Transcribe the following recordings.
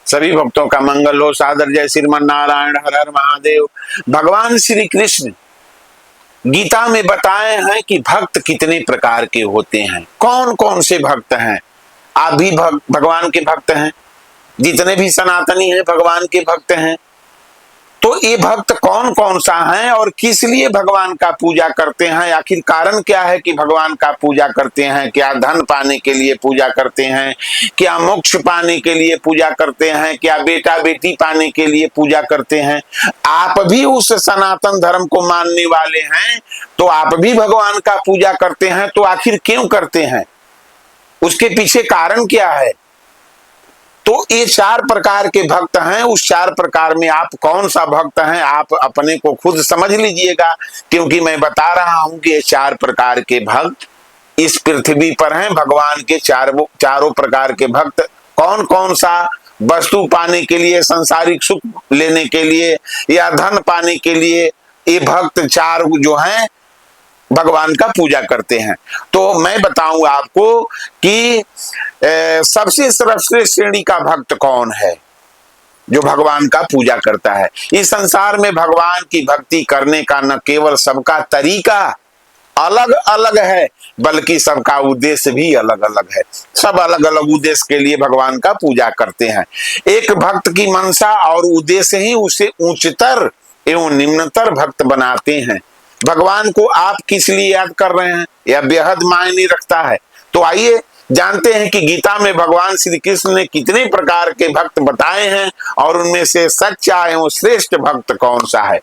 सभी भक्तों का मंगल हो। सादर जय श्रीमन नारायण। हर हर महादेव। भगवान श्री कृष्ण गीता में बताए हैं कि भक्त कितने प्रकार के होते हैं, कौन कौन से भक्त हैं। आप भी भगवान के भक्त हैं, जितने भी सनातनी हैं भगवान के भक्त हैं। तो ये भक्त कौन कौन सा है और किस लिए भगवान का पूजा करते हैं, आखिर कारण क्या है कि भगवान का पूजा करते हैं। क्या धन पाने के लिए पूजा करते हैं, क्या मोक्ष पाने के लिए पूजा करते हैं, क्या बेटा बेटी पाने के लिए पूजा करते हैं। आप भी उस सनातन धर्म को मानने वाले हैं तो आप भी भगवान का पूजा करते हैं। तो आखिर क्यों करते हैं, उसके पीछे कारण क्या है। तो ये 4 प्रकार के भक्त हैं। उस 4 प्रकार में आप कौन सा भक्त हैं, आप अपने को खुद समझ लीजिएगा, क्योंकि मैं बता रहा हूं कि ये 4 प्रकार के भक्त इस पृथ्वी पर हैं। भगवान के चारों प्रकार के भक्त कौन कौन सा, वस्तु पाने के लिए, संसारिक सुख लेने के लिए या धन पाने के लिए, ये भक्त 4 जो हैं भगवान का पूजा करते हैं। तो मैं बताऊंगा आपको कि सबसे सर्वश्रेष्ठ श्रेणी का भक्त कौन है जो भगवान का पूजा करता है। इस संसार में भगवान की भक्ति करने का न केवल सबका तरीका अलग अलग है, बल्कि सबका उद्देश्य भी अलग अलग है। सब अलग अलग उद्देश्य के लिए भगवान का पूजा करते हैं। एक भक्त की मनसा और उद्देश्य ही उसे उच्चतर एवं निम्नतर भक्त बनाते हैं। भगवान को आप किस लिए याद कर रहे हैं, यह बेहद मायने रखता है। तो आइए जानते हैं कि गीता में भगवान श्री कृष्ण ने कितने प्रकार के भक्त बताए हैं और उनमें से सच्चा एवं श्रेष्ठ भक्त कौन सा है।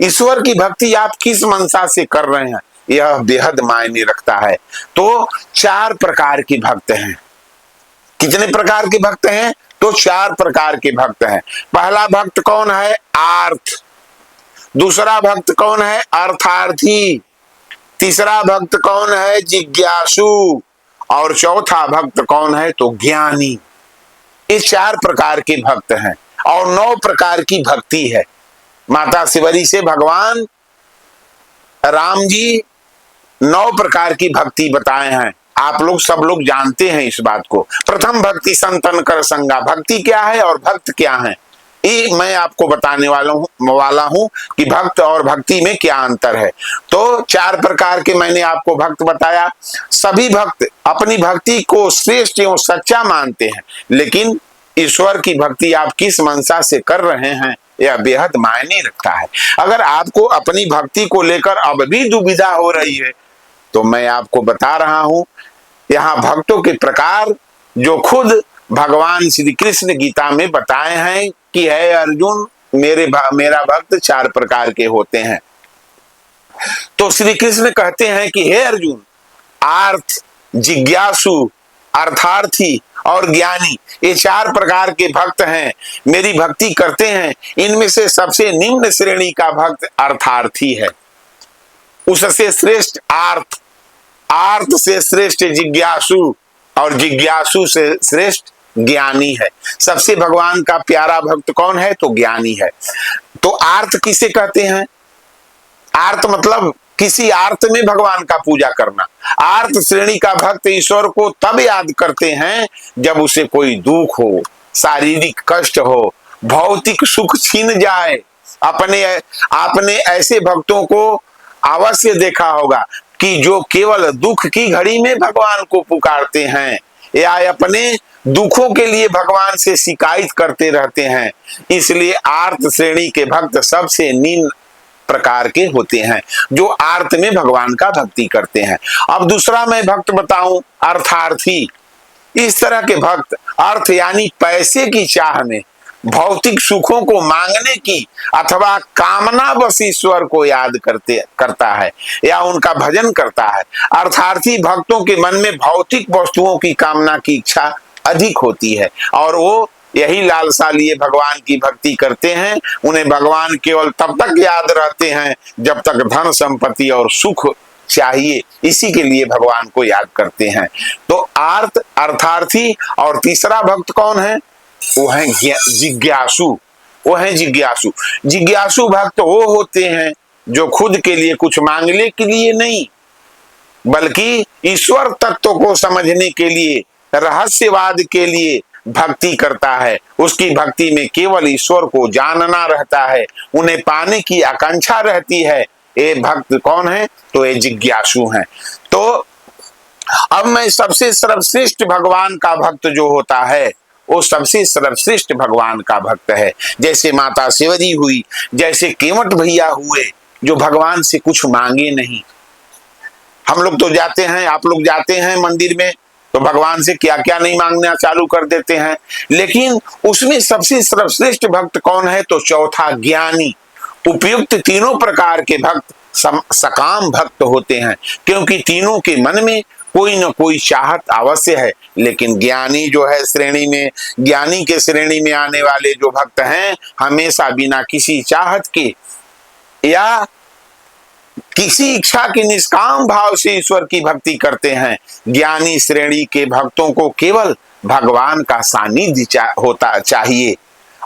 ईश्वर की भक्ति आप किस मनसा से कर रहे हैं, यह बेहद मायने रखता है। तो 4 प्रकार के भक्त हैं। कितने प्रकार के भक्त हैं, तो 4 प्रकार के भक्त हैं। पहला भक्त कौन है, आर्थ। दूसरा भक्त कौन है, अर्थार्थी। तीसरा भक्त कौन है, जिज्ञासु। और चौथा भक्त कौन है, तो ज्ञानी। ये 4 प्रकार के भक्त हैं और 9 प्रकार की भक्ति है। माता शिवरी से भगवान राम जी 9 प्रकार की भक्ति बताए हैं। आप लोग सब लोग जानते हैं इस बात को। प्रथम भक्ति संतन कर संगा। भक्ति क्या है और भक्त क्या है, ये मैं आपको बताने वाला हूं कि भक्त और भक्ति में क्या अंतर है। तो 4 प्रकार के मैंने आपको भक्त बताया। सभी भक्त अपनी भक्ति को श्रेष्ठ एवं सच्चा मानते हैं, लेकिन ईश्वर की भक्ति आप किस मनसा से कर रहे हैं, यह बेहद मायने रखता है। अगर आपको अपनी भक्ति को लेकर अब भी दुविधा हो रही है, तो मैं आपको बता रहा हूं यहाँ भक्तों के प्रकार जो खुद भगवान श्री कृष्ण गीता में बताए हैं कि है अर्जुन, मेरा भक्त 4 प्रकार के होते हैं। तो श्री कृष्ण कहते हैं कि हे अर्जुन, आर्थ, जिज्ञासु, अर्थार्थी और ज्ञानी, ये 4 प्रकार के भक्त हैं, मेरी भक्ति करते हैं। इनमें से सबसे निम्न श्रेणी का भक्त अर्थार्थी है, उससे श्रेष्ठ आर्थ, आर्थ से श्रेष्ठ जिज्ञासु और जिज्ञासु से श्रेष्ठ ज्ञानी है। सबसे भगवान का प्यारा भक्त कौन है, तो ज्ञानी है। तो आर्थ किसे कहते हैं, आर्थ मतलब किसी आर्थ में भगवान का पूजा करना। आर्थ श्रेणी का भक्त ईश्वर को तब याद करते हैं जब उसे कोई दुख हो, शारीरिक कष्ट हो, भौतिक सुख छीन जाए। आपने ऐसे भक्तों को अवश्य देखा होगा कि जो केवल दुख की घड़ी में भगवान को पुकारते हैं या अपने दुखों के लिए भगवान से शिकायत करते रहते हैं। इसलिए आर्त श्रेणी के भक्त सबसे निम्न प्रकार के होते हैं, जो आर्त में भगवान का भक्ति करते हैं। अब दूसरा मैं भक्त बताऊं, अर्थार्थी। इस तरह के भक्त अर्थ यानी पैसे की चाह में, भौतिक सुखों को मांगने की अथवा कामना बस ईश्वर को याद करता है या उनका भजन करता है। अर्थार्थी भक्तों के मन में भौतिक वस्तुओं की कामना की इच्छा अधिक होती है और वो यही लालसा लिए भगवान की भक्ति करते हैं। उन्हें भगवान केवल तब तक याद रहते हैं जब तक धन संपत्ति और सुख चाहिए, इसी के लिए भगवान को याद करते हैं। तो अर्थार्थी और तीसरा भक्त कौन है, वो है जिज्ञासु। वो है जिज्ञासु। जिज्ञासु भक्त वो होते हैं जो खुद के लिए कुछ मांगने के लिए नहीं, बल्कि ईश्वर तत्व को समझने के लिए, रहस्यवाद के लिए, भक्ति करता है, उसकी भक्ति में केवल ईश्वर को जानना रहता है, उन्हें पाने की आकांक्षा रहती है, ये भक्त कौन है? तो ये जिज्ञासु हैं। तो अब मैं सबसे सर्वश्रेष्ठ भगवान का भक्त जो होता है वो सबसे सर्वश्रेष्ठ भगवान का भक्त है। जैसे माता सेवरी हुई, जैसे केवट भैया हुए, जो भगवान से कुछ मांगे नहीं। हम लोग तो जाते हैं, आप लोग जाते हैं मंदिर में तो भगवान से क्या क्या नहीं मांगना चालू कर देते हैं, लेकिन उसमें सबसे सर्वश्रेष्ठ भक्त कौन है? तो चौथा ज्ञानी। उपयुक्त तीनों प्रकार के भक्त सकाम भक्त होते हैं, क्योंकि तीनों के मन में कोई न कोई चाहत अवश्य है। लेकिन ज्ञानी जो है श्रेणी में, ज्ञानी के श्रेणी में आने वाले जो भक्त हैं, हमेशा बिना किसी चाहत के या किसी इच्छा के निष्काम भाव से ईश्वर की भक्ति करते हैं। ज्ञानी श्रेणी के भक्तों को केवल भगवान का सानिध्य होता चाहिए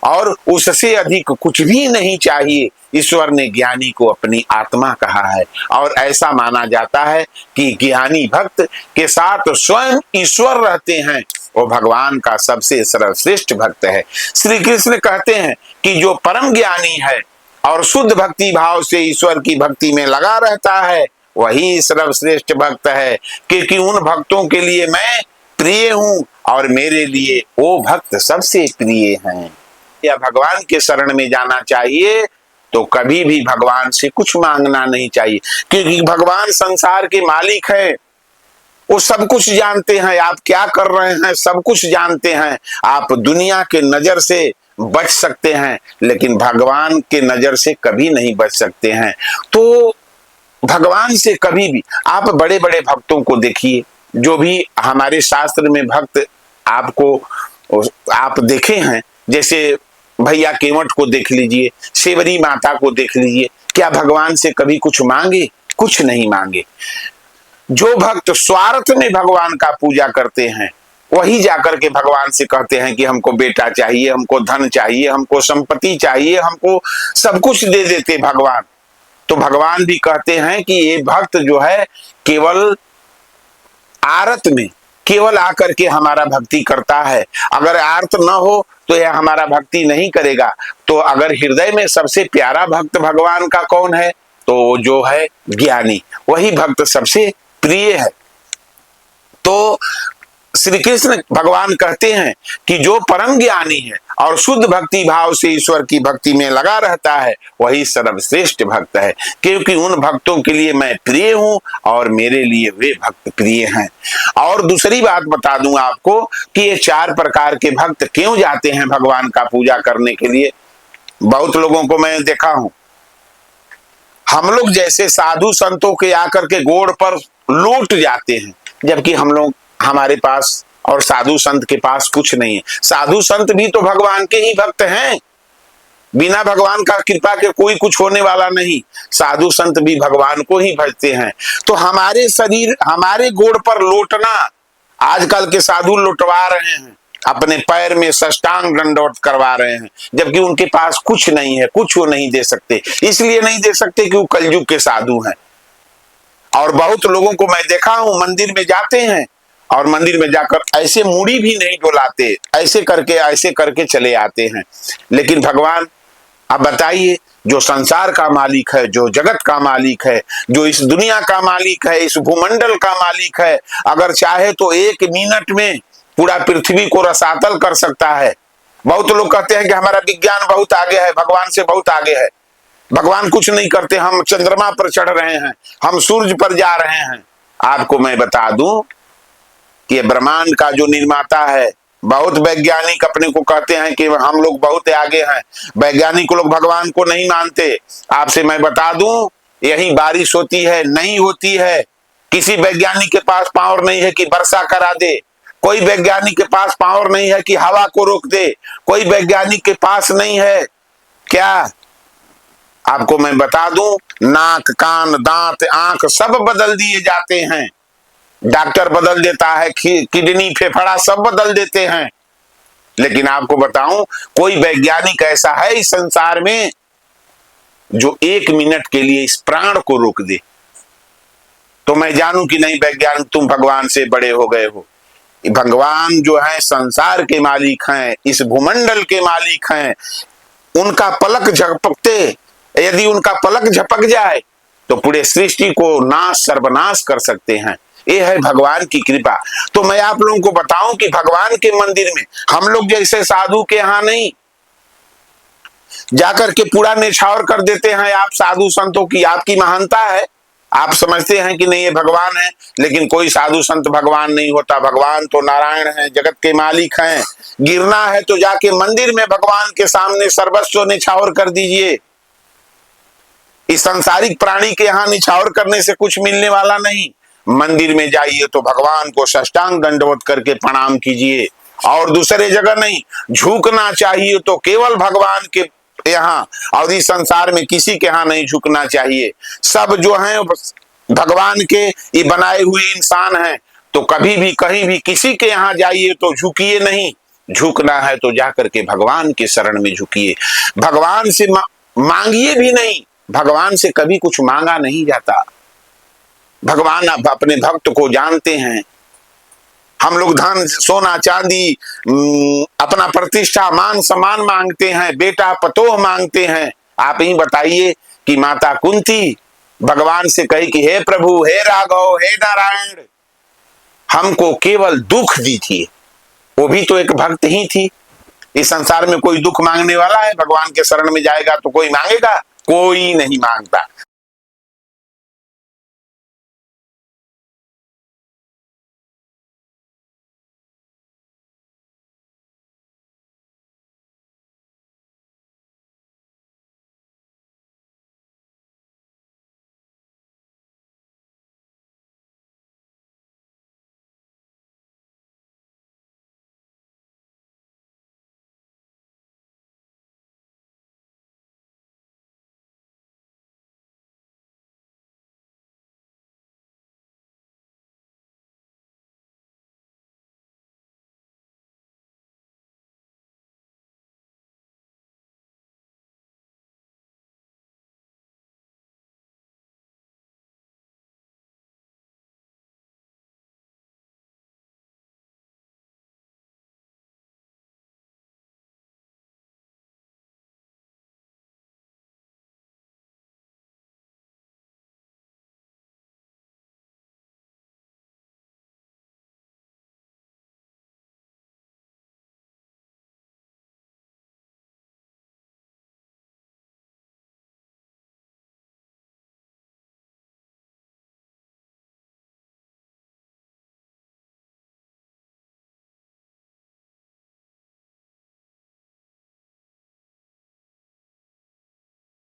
और उससे अधिक कुछ भी नहीं चाहिए। ईश्वर ने ज्ञानी को अपनी आत्मा कहा है और ऐसा माना जाता है कि ज्ञानी भक्त के साथ स्वयं ईश्वर रहते हैं, वो भगवान का सबसे सर्वश्रेष्ठ भक्त है। श्री कृष्ण कहते हैं कि जो परम ज्ञानी है और शुद्ध भक्ति भाव से ईश्वर की भक्ति में लगा रहता है, वही सर्वश्रेष्ठ भक्त है, क्योंकि उन भक्तों के लिए मैं प्रिय हूं और मेरे लिए वो भक्त सबसे प्रिय हैं। या भगवान के शरण में जाना चाहिए तो कभी भी भगवान से कुछ मांगना नहीं चाहिए, क्योंकि भगवान संसार के मालिक है, वो सब कुछ जानते हैं, आप क्या कर रहे हैं सब कुछ जानते हैं। आप दुनिया के नजर से बच सकते हैं, लेकिन भगवान के नजर से कभी नहीं बच सकते हैं। तो भगवान से कभी भी आप बड़े बड़े भक्तों को देखिए, जो भी हमारे शास्त्र में भक्त आपको आप देखे हैं, जैसे भैया केवट को देख लीजिए, सेवरी माता को देख लीजिए, क्या भगवान से कभी कुछ मांगे? कुछ नहीं मांगे। जो भक्त स्वार्थ में भगवान का पूजा करते हैं, वही जाकर के भगवान से कहते हैं कि हमको बेटा चाहिए, हमको धन चाहिए, हमको संपत्ति चाहिए, हमको सब कुछ दे देते भगवान। तो भगवान भी कहते हैं कि ये भक्त जो है केवल आरत में केवल आकर के हमारा भक्ति करता है, अगर आर्त न हो तो यह हमारा भक्ति नहीं करेगा। तो अगर हृदय में सबसे प्यारा भक्त भगवान का कौन है? तो जो है ज्ञानी, वही भक्त सबसे प्रिय है। तो श्री कृष्ण भगवान कहते हैं कि जो परम ज्ञानी है और शुद्ध भक्ति भाव से ईश्वर की भक्ति में लगा रहता है, वही सर्वश्रेष्ठ भक्त है, क्योंकि उन भक्तों के लिए मैं प्रिय हूं और मेरे लिए वे भक्त प्रिय हैं। और दूसरी बात बता दूं आपको कि ये चार प्रकार के भक्त क्यों जाते हैं भगवान का पूजा करने के लिए। बहुत लोगों को मैं देखा हूं, हम लोग जैसे साधु संतों के आकर के गोड़ पर लौट जाते हैं, जबकि हम लोग हमारे पास और साधु संत के पास कुछ नहीं है। साधु संत भी तो भगवान के ही भक्त हैं, बिना भगवान का कृपा के कोई कुछ होने वाला नहीं। साधु संत भी भगवान को ही भजते हैं। तो हमारे शरीर हमारे गोड़ पर लौटना, आजकल के साधु लौटवा रहे हैं, अपने पैर में साष्टांग दंडवत करवा रहे हैं, जबकि उनके पास कुछ नहीं है, कुछ वो नहीं दे सकते। इसलिए नहीं दे सकते कि वो कलयुग के साधु हैं। और बहुत लोगों को मैं देखा हूं, मंदिर में जाते हैं और मंदिर में जाकर ऐसे मुड़ी भी नहीं डोलाते, ऐसे करके चले आते हैं। लेकिन भगवान, अब बताइए, जो संसार का मालिक है, जो जगत का मालिक है, जो इस दुनिया का मालिक है, इस भूमंडल का मालिक है, अगर चाहे तो 1 मिनट में पूरा पृथ्वी को रसातल कर सकता है। बहुत लोग कहते हैं कि हमारा विज्ञान बहुत आगे है, भगवान से बहुत आगे है। भगवान कुछ नहीं करते, हम चंद्रमा पर चढ़ रहे हैं, हम सूर्य पर जा रहे हैं। आपको मैं बता दूं कि ब्रह्मांड का जो निर्माता है, बहुत वैज्ञानिक अपने को कहते हैं कि हम लोग बहुत आगे हैं, वैज्ञानिक लोग भगवान को नहीं मानते। आपसे मैं बता दूं, यही बारिश होती है, नहीं होती है। किसी वैज्ञानिक के पास पावर नहीं है कि वर्षा करा दे, कोई वैज्ञानिक के पास पावर नहीं है कि हवा को रोक दे, कोई वैज्ञानिक के पास नहीं है। क्या आपको मैं बता दूं, नाक, कान, दांत, आंख सब बदल दिए जाते हैं, डॉक्टर बदल देता है, किडनी, फेफड़ा सब बदल देते हैं। लेकिन आपको बताऊं, कोई वैज्ञानिक ऐसा है इस संसार में जो 1 मिनट के लिए इस प्राण को रोक दे? तो मैं जानूं कि नहीं वैज्ञानिक तुम भगवान से बड़े हो गए हो। भगवान जो है संसार के मालिक हैं, इस भूमंडल के मालिक हैं। उनका पलक झपकते, यदि उनका पलक झपक जाए तो पूरे सृष्टि को नाश सर्वनाश कर सकते हैं। ये है भगवान की कृपा। तो मैं आप लोगों को बताऊं कि भगवान के मंदिर में हम लोग जैसे साधु के यहां नहीं जाकर के पूरा निछावर कर देते हैं। आप साधु संतों की आपकी महानता है, आप समझते हैं कि नहीं ये भगवान है, लेकिन कोई साधु संत भगवान नहीं होता। भगवान तो नारायण है, जगत के मालिक हैं। गिरना है तो जाके मंदिर में भगवान के सामने सर्वस्व निछावर कर दीजिए। इस सांसारिक प्राणी के यहाँ निछावर करने से कुछ मिलने वाला नहीं। मंदिर में जाइए तो भगवान को साष्टांग दंडवत करके प्रणाम कीजिए, और दूसरे जगह नहीं। झुकना चाहिए तो केवल भगवान के यहाँ, और इस संसार में किसी के यहाँ नहीं झुकना चाहिए। सब जो हैं भगवान के ये बनाए हुए इंसान हैं। तो कभी भी कहीं भी किसी के यहाँ जाइए तो झुकिए नहीं। झुकना है तो जाकर के भगवान के शरण में झुकिए। भगवान से मांगिए भी नहीं, भगवान से कभी कुछ मांगा नहीं जाता। भगवान अपने भक्त को जानते हैं। हम लोग धन सोना चांदी अपना प्रतिष्ठा मान सम्मान मांगते हैं, बेटा पतोह मांगते हैं। आप ही बताइए कि माता कुंती भगवान से कही कि हे प्रभु, हे राघव, हे नारायण, हमको केवल दुख दी थी। वो भी तो एक भक्त ही थी। इस संसार में कोई दुख मांगने वाला है? भगवान के शरण में जाएगा तो कोई मांगेगा? कोई नहीं मांगता।